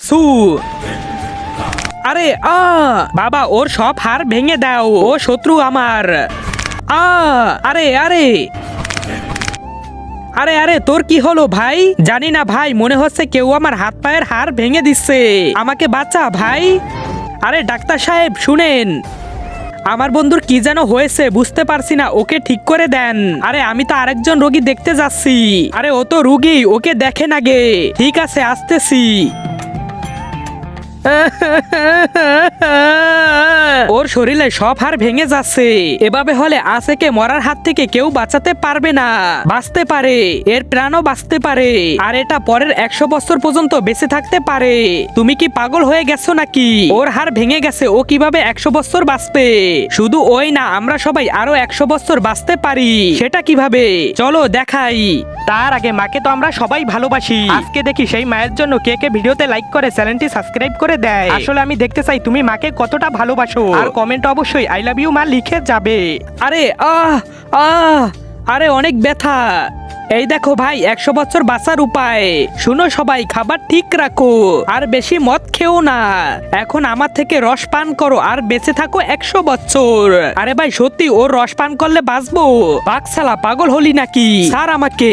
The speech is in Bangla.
সু। আরে বাবা, ওর সব হাড় ভেঙে দাও, ও শত্রু আমার। আরে আরে আরে আরে তোর কি হলো ভাই? জানি না ভাই, মনে হচ্ছে কেউ আমার হাত পায়ের হাড় ভেঙে দিচ্ছে। আমাকে বাঁচা ভাই। আরে ডাক্তার সাহেব শুনেন, আমার বন্ধুর কি যেন হয়েছে বুঝতে পারছি না, ওকে ঠিক করে দেন। আরে আমি তো আরেকজন রোগী দেখতে যাচ্ছি। আরে ও তো রোগী, ওকে দেখেন আগে। ঠিক আছে আসতেছি। ওর শরীরে সব হাড় ভেঙে যাচ্ছে। এভাবে হলে আজকে মরার হাত থেকে কেউ বাঁচাতে পারবে না। বাঁচতে পারে, এর প্রাণও বাঁচতে পারে, আর এটা পরের 100 বছর পর্যন্ত বেঁচে থাকতে পারে। তুমি কি পাগল হয়ে গেছো নাকি? ওর হাড় ভেঙে গেছে, ও কিভাবে 100 বছর বাঁচবে? শুধু ওই না, আমরা সবাই আরো 100 বছর বাঁচতে পারি। সেটা কিভাবে চলো দেখাই। তার আগে মাকে তো আমরা সবাই ভালোবাসি। আজকে দেখি সেই মায়ের জন্য কে কে ভিডিওতে লাইক করে চ্যানেলটি সাবস্ক্রাইব করে দেয়। আসলে আমি দেখতে চাই তুমি মাকে কতটা ভালোবাসো, আর কমেন্ট অবশ্যই আই লাভ ইউ মা লিখে যাবে। আরে আরে অনেক ব্যথা। এই দেখো ভাই, 100 বছর বাঁচার উপায় শুনো সবাই। খাবার ঠিক রাখো, আর বেশি মদ খেও না। এখন আমার থেকে রস পান করো আর বেঁচে থাকো 100 বছর। আরে ভাই সত্যি, ওর রস পান করলে বাঁচবো? বাঘ শালা, পাগল হলি নাকি? স্যার আমাকে।